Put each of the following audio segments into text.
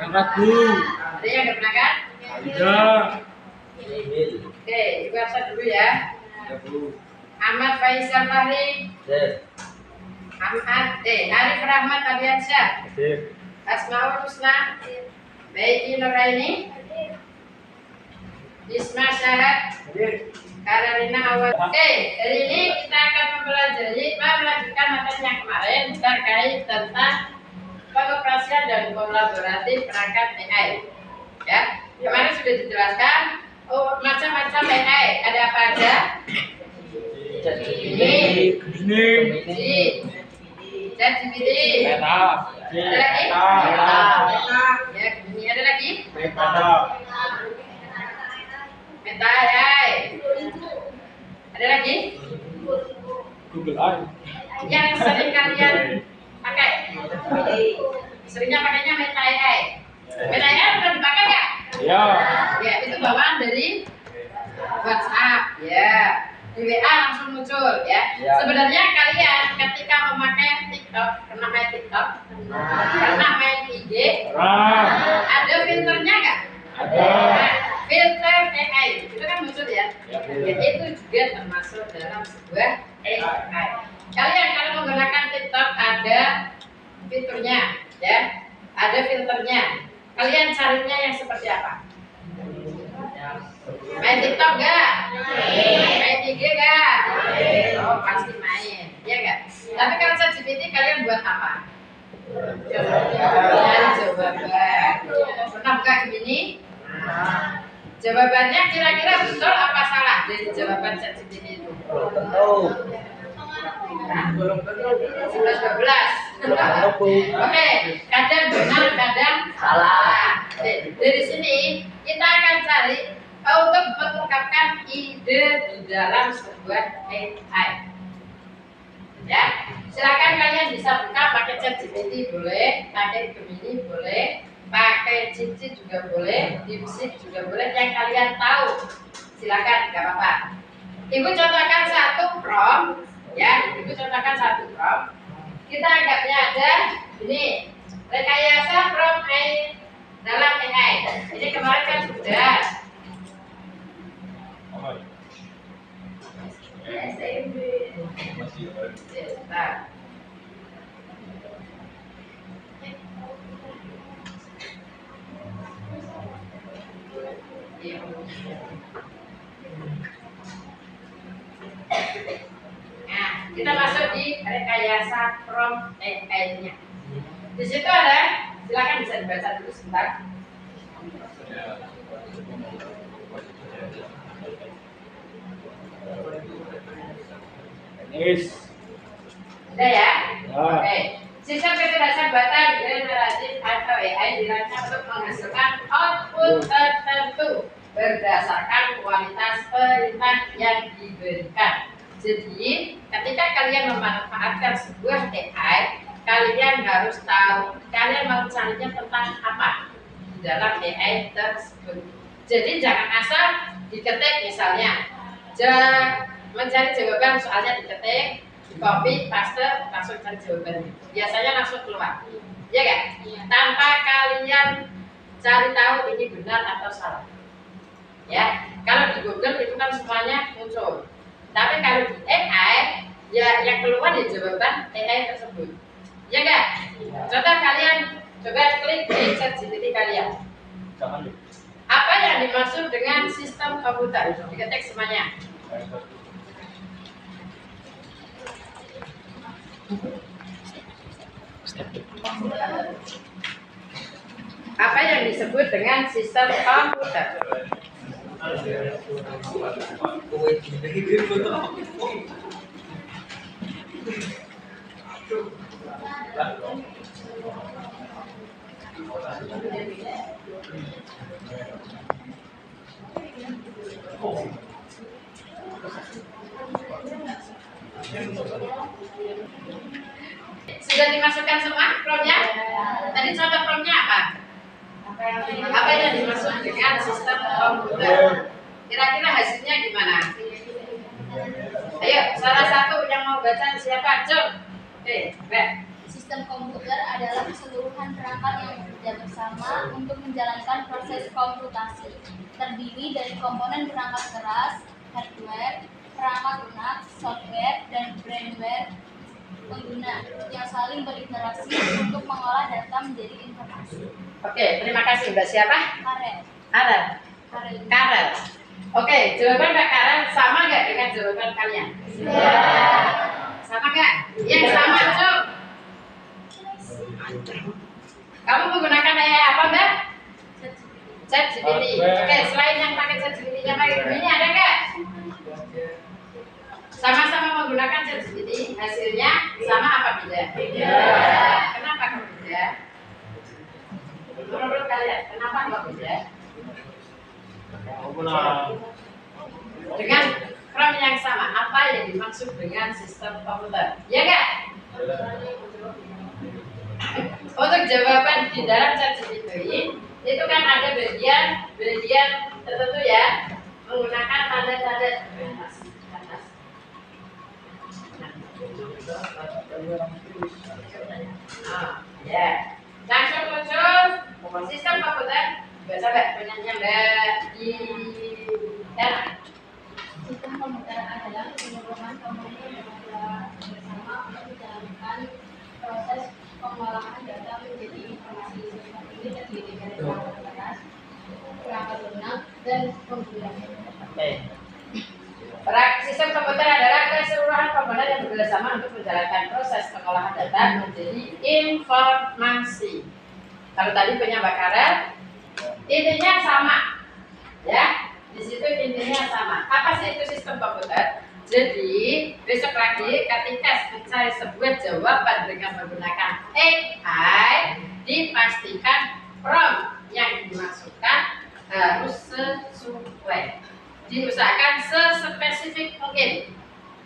Berangkat Bu. Ada yang udah berangkat? Ada. Oke, ibu absen dulu ya. Ya Bu. Ahmad Faisal Fahri. Arif Rahmat Adiansyah. Asmaul Husna. Baiki Nuraini. Isma Syahad. Karolina Awal. Oke, hari ini kita akan melanjutkan materi yang kemarin terkait tentang pengoperasian dan kolaboratif perangkat AI. Ya, kemarin sudah dijelaskan macam-macam AI. Ada apa aja? Ini, ChatGPT, Meta. ada lagi? Meta. Ya, ini ada lagi? Meta. Meta AI. Ada lagi? Google AI. Yang sering kalian pakai? Seringnya pakainya Meta AI. Meta AI pernah dipakai nggak? Ya. Ya, itu bawaan dari WhatsApp. Ya, di WA langsung muncul ya. Sebenarnya kalian ketika memakai TikTok, pernah main TikTok, pernah main IG, ada filternya nggak? Ada. Nah, filter AI itu kan muncul ya. Ya, itu juga termasuk dalam sebuah AI. Kalian kalau menggunakan TikTok ada fiturnya, ya, ada filternya. Kalian carinya yang seperti apa? Main TikTok gak? Main IG gak? Oh, pasti main, ya gak? Tapi kalau ChatGPT kalian buat apa? Cari jawaban. Pernah buka Gemini? Jawabannya kira-kira betul apa salah dari jawaban ChatGPT itu? Belum tentu. 11-12. Oke, kadang benar, kadang salah. Dari sini kita akan cari untuk mengungkapkan ide di dalam sebuah AI. Ya, silakan kalian bisa buka pakai ChatGPT boleh, pakai Gemini boleh, pakai Cici juga boleh, DeepSeek juga boleh, yang kalian tahu. Silakan, nggak apa-apa. Ibu contohkan satu prompt, ya. Ibu contohkan satu prompt. Kita anggapnya ada ini rekayasa prompt AI dalam AI. Ini kemarin kan sudah. Nah, kita masuk di rekayasa prompt AI-nya. Di situ ada, silakan bisa dibaca dulu sebentar. Sudah ya? Oke. Sistem kecerdasan buatan generatif atau AI dirancang untuk menghasilkan output tertentu berdasarkan kualitas perintah yang diberikan. Jadi, ketika kalian memanfaatkan sebuah AI, kalian harus tahu kalian mau carinya tentang apa di dalam AI tersebut. Jadi jangan asal diketik misalnya, mencari jawaban soalnya diketik, copy, paste, langsung cari jawabannya. Biasanya langsung keluar, ya kan? Tanpa kalian cari tahu ini benar atau salah. Ya, kalau di Google itu kan semuanya muncul. Tapi kalau di AI, ya yang keluar di jawaban AI tersebut. Ya enggak? Contoh kalian coba klik di ChatGPT kalian. Apa yang dimaksud dengan sistem komputer? Diketik semuanya. Apa yang disebut dengan sistem komputer? Sudah dimasukkan semua promnya? Tadi contoh promnya apa? Apa yang dimaksud dengan sistem komputer? Kira-kira hasilnya gimana? Ayo, salah satu yang mau baca siapa? Jom. Oke, Sistem komputer adalah keseluruhan perangkat yang bekerja bersama untuk menjalankan proses komputasi. Terdiri dari komponen perangkat keras, hardware, perangkat lunak, software, dan brainware pengguna yang saling berinteraksi untuk mengolah data menjadi informasi. Oke, terima kasih. Mbak siapa? Karel. Karel. Karel. Karel. Oke, jawaban Mbak Karel sama nggak dengan jawaban kalian? Ya. Sama nggak? Yang sama, Cuk. Kamu menggunakan apa, Mbak? ChatGPT. Oke, selain yang pakai ChatGPT-nya pakai Gemini, ada nggak? Sama-sama menggunakan ChatGPT, hasilnya sama apa beda? Beda. Kenapa kok beda? Menurut kalian, kenapa kok beda? Dengan prompt yang sama, apa yang dimaksud dengan sistem komputer? Ya nggak? Untuk jawaban di dalam ChatGPT itu kan ada bagian tertentu ya, menggunakan tanda-tanda atas. Ya, langsung muncul sistem komputer. Coba penyanyi Mbak di sana. Sistem komputer adalah keseluruhan komponen yang ada bersama untuk menjalankan proses pengolahan data menjadi informasi. Sistem ini terdiri dari perangkat keras, perangkat lunak, dan komputer. Oke. Sistem komputer adalah keseluruhan komponen yang bekerjasama untuk menjalankan proses pengolahan data menjadi informasi. Kalau tadi punya Mbak Karel, intinya sama, ya. Di situ intinya sama. Apa sih itu sistem komputer? Jadi besok lagi ketika mencari sebuah jawaban dengan menggunakan AI, dipastikan prompt yang dimasukkan harus sesuai. Diusahakan sespesifik mungkin,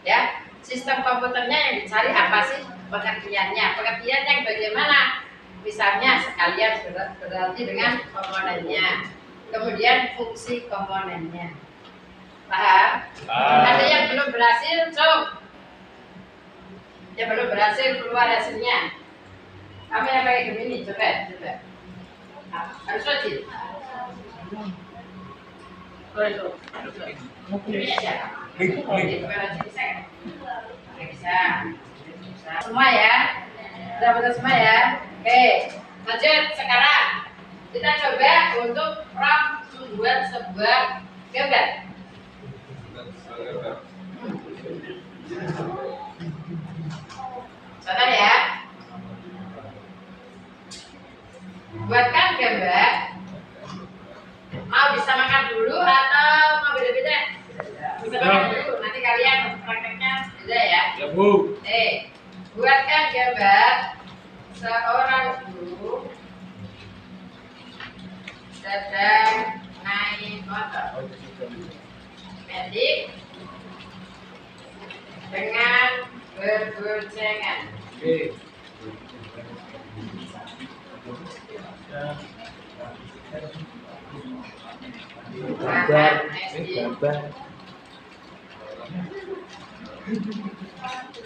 ya. Sistem komputernya yang dicari apa sih pengertiannya? Pengertian yang bagaimana? Misalnya sekalian berarti dengan komponennya, kemudian fungsi komponennya. Paham? Ada yang belum berhasil, Cok? Yang belum berhasil keluar hasilnya. Kamu yang pakai Gemini, coba. Harus wajib. Bisa. Semua ya. Sudah betul semua ya. Oke, lanjut sekarang kita coba untuk prompt membuat sebuah gambar. Contoh ya. Buatkan gambar. Mau bisa makan dulu atau mau beda-beda? Bisa makan dulu. Nanti kalian prakteknya beda ya. Ya, Bu. Buatkan gambar seorang guru sedang naik motor medik dengan berboncengan. Oke.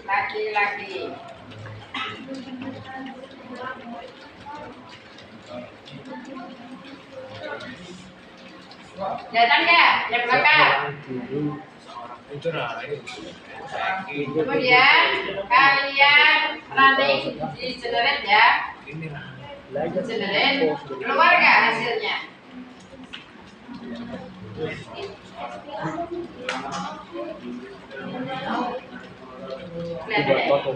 Laki-laki. Datang nggak? Yang belakang. Itu nah, Kemudian kalian running di generate ya. Generate, keluar nggak hasilnya? Kelihatan ya?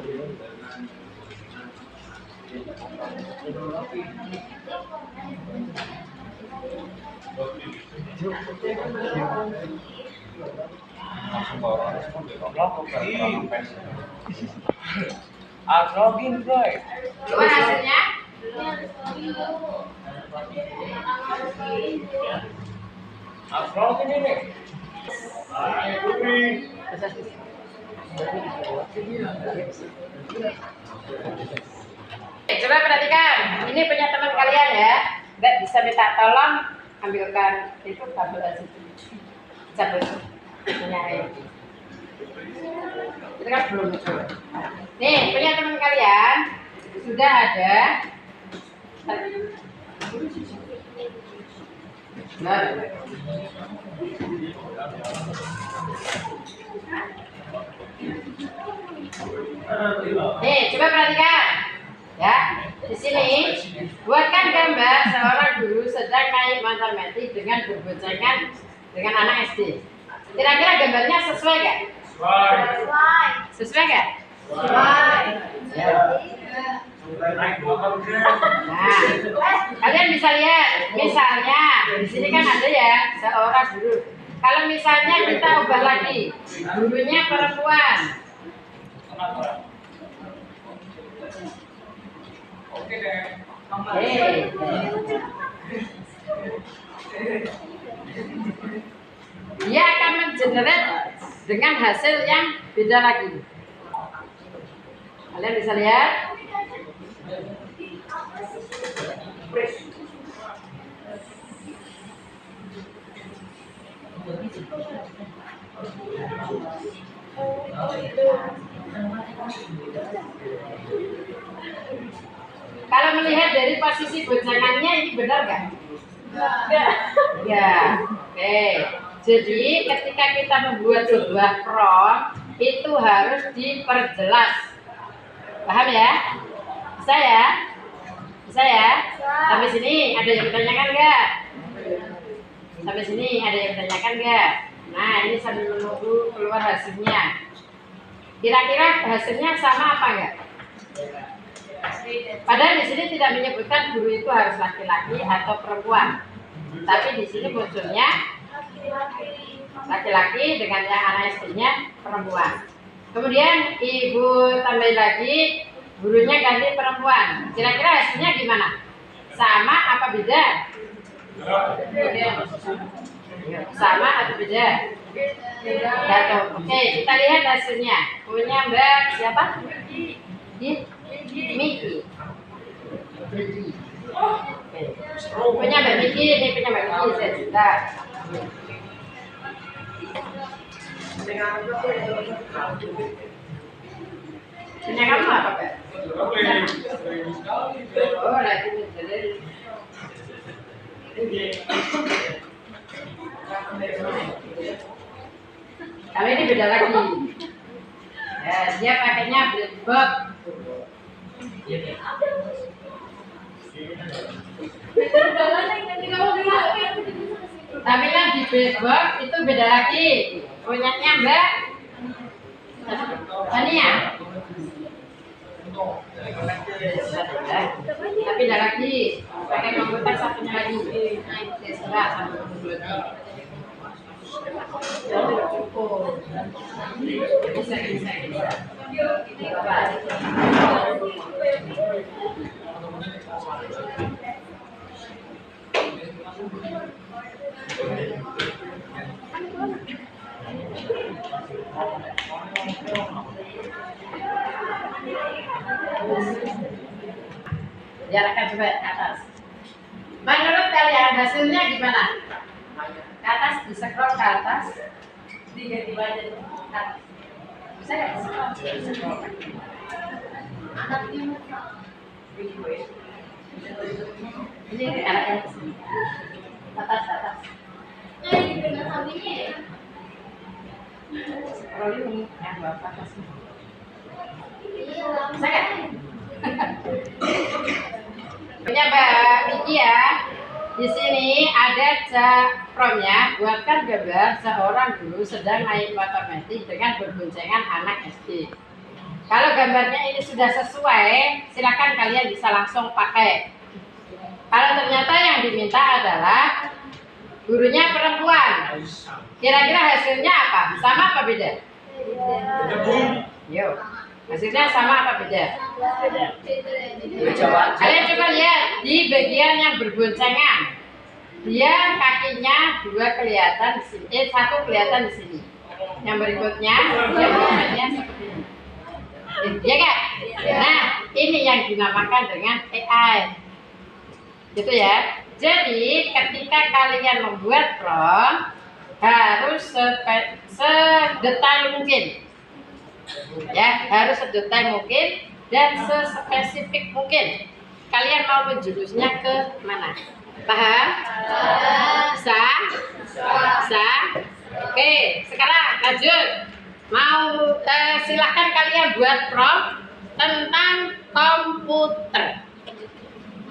Login, bro. Keluar hasilnya? Login ini. Coba perhatikan, ini punya teman kalian ya. Mbak bisa minta tolong ambilkan itu kabel situ. Cabut punya ini. Itu kan belum muncul. Nih punya teman kalian sudah ada Nah. Nih, coba perhatikan. Ya, di sini buatkan gambar seorang guru sedang naik motor metik dengan berboncengan dengan anak SD. Kira-kira gambarnya sesuai nggak? Sesuai nggak? Ya. Nah, kalian bisa lihat, misalnya di sini kan ada ya seorang guru. Kalau misalnya kita ubah lagi, gurunya perempuan. Oke deh. Dia akan mengenerate dengan hasil yang beda lagi. Kalian bisa lihat. Kalau melihat dari posisi boncengannya ini benar nggak? Ya, oke. Jadi ketika kita membuat sebuah prompt itu harus diperjelas. Paham ya? Bisa ya? Bisa ya? Sampai sini ada yang bertanyakan nggak? Sampai sini ada yang bertanyakan nggak? Nah, ini sambil menunggu keluar hasilnya. Kira-kira hasilnya sama apa enggak? Padahal di sini tidak menyebutkan guru itu harus laki-laki atau perempuan. Tapi di sini munculnya laki-laki dengan yang anak SD-nya perempuan. Kemudian ibu tambahin lagi, gurunya ganti perempuan. Kira-kira hasilnya gimana? Sama apa beda? Sama atau beda? Nggak tahu. Oke, kita lihat hasilnya. Punya Mbak siapa? Miki. Punya Mbak Miki, ini punya Mbak Miki, saya juga. Punya kamu apa, Mbak? Oh, lagi menjelaskan. Kalau ini beda lagi. Ya, dia pakainya blackbox. Tampilan di blackbox itu beda lagi. Punyanya Mbak Tania. Tapi beda lagi. Pakai komputer satunya lagi. Sebelah satu lagi. Bisa. Diarahkan coba ke atas. Menurut kalian hasilnya gimana? Ke atas, di scroll ke atas, diganti baca ke atas. Bisa nggak? Ini anaknya atas. Nah, ini dengan sampingnya ya. Scroll ini yang bawah ke atas. Bisa nggak? Punya Mbak Miki ya. Di sini ada promnya, buatkan gambar seorang guru sedang naik motor metik dengan berboncengan anak SD. Kalau gambarnya ini sudah sesuai, silakan kalian bisa langsung pakai. Kalau ternyata yang diminta adalah gurunya perempuan, kira-kira hasilnya apa? Sama apa beda? Yuk, hasilnya sama apa beda? Kalian coba lihat di bagian yang berboncengan. Dia kakinya dua kelihatan di sini, satu kelihatan di sini. Yang berikutnya dia bentuknya seperti ini. Iya kan? Nah, ini yang dinamakan dengan AI. Gitu ya. Jadi ketika kalian membuat prompt harus sedetail mungkin. Ya, harus sedetail mungkin dan sespesifik mungkin. kalian mau menjurusnya ke mana? Paham? Bisa? Bisa? Oke, sekarang lanjut. Mau silahkan kalian buat prompt tentang komputer.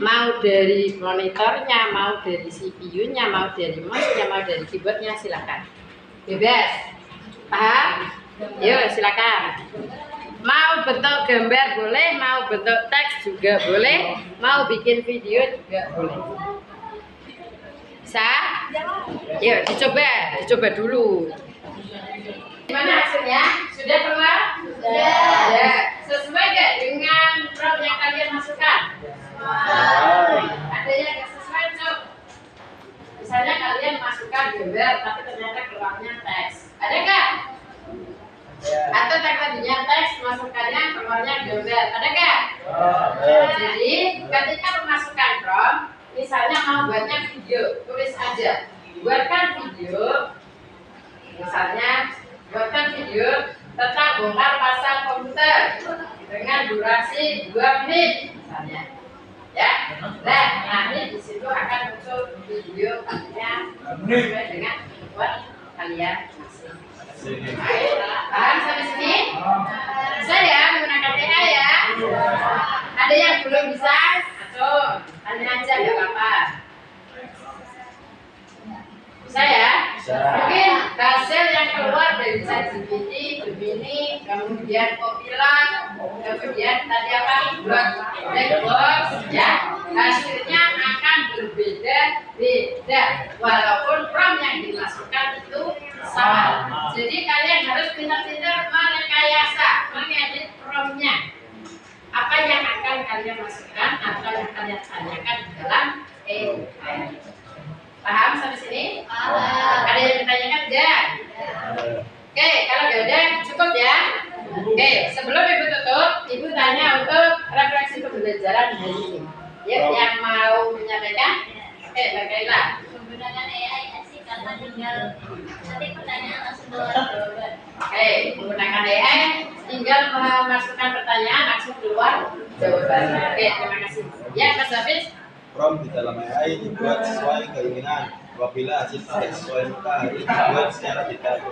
Mau dari monitornya, mau dari CPU-nya, mau dari mouse-nya, mau dari keyboard-nya, silakan. Bebas. Paham? Yuk, silakan. Mau bentuk gambar boleh, mau bentuk teks juga boleh, mau bikin video juga boleh. Bisa? Yuk, dicoba dulu. Gimana hasilnya? Sudah keluar? Sudah. Sesuai gak dengan prompt yang kalian masukkan? Ada yang gak sesuai, Cuk? Misalnya kalian masukkan gambar, tapi ternyata keluarnya teks. Ada gak? Atau tadinya teks, masukkannya keluarnya gambar. Ada gak? Jadi, ketika memasukkan prompt, misalnya mau buatnya video, tulis aja. Buatkan video, misalnya buatkan video tentang bongkar pasang komputer dengan durasi 2 menit, misalnya. Ya, nah nanti di situ akan muncul video sesuai dengan kebutuhan kalian masing. Paham sampai sini? Bisa ya menggunakan AI ya? Ada yang belum bisa? Atau tanya aja, nggak apa-apa. Bisa ya? Mungkin hasil yang keluar dari ChatGPT, Gemini, kemudian Copilot, kemudian tadi apa? Blackbox, ya. Hasilnya akan berbeda-beda, walaupun prompt yang dimasukkan itu sama. Jadi kalian harus pintar-pintar merekayasa, mengedit promptnya. Apa yang akan kalian masukkan atau yang kalian tanyakan di dalam AI. Paham sampai sini? Ada yang ditanyakan enggak? Oke, kalau nggak ada cukup ya. Oke, sebelum ibu tutup, ibu tanya untuk refleksi pembelajaran hari ini. Ya, yang mau menyampaikan? Oke, Mbak Kaila. Menggunakan AI asik karena tinggal ketik pertanyaan langsung jawaban. Oke, menggunakan AI tinggal memasukkan pertanyaan langsung keluar jawabannya. Oke, terima kasih. Ya, Mas Hafiz. Prompt di dalam AI dibuat sesuai keinginan. Apabila hasil tidak sesuai maka harus dibuat secara detail.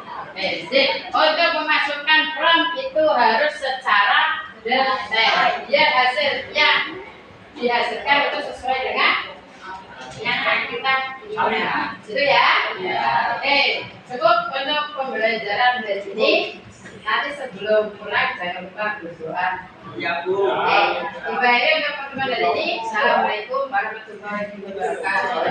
Sip. Untuk memasukkan prompt itu harus secara detail. Biar hasilnya dihasilkan itu sesuai dengan yang akan kita inginkan. Gitu ya? Oke, cukup untuk pembelajaran dari sini. Nanti sebelum pulang jangan lupa berdoa. Ya, Bu. Oke, Ibu Ayu untuk pertemuan dari ini. Assalamualaikum warahmatullahi wabarakatuh.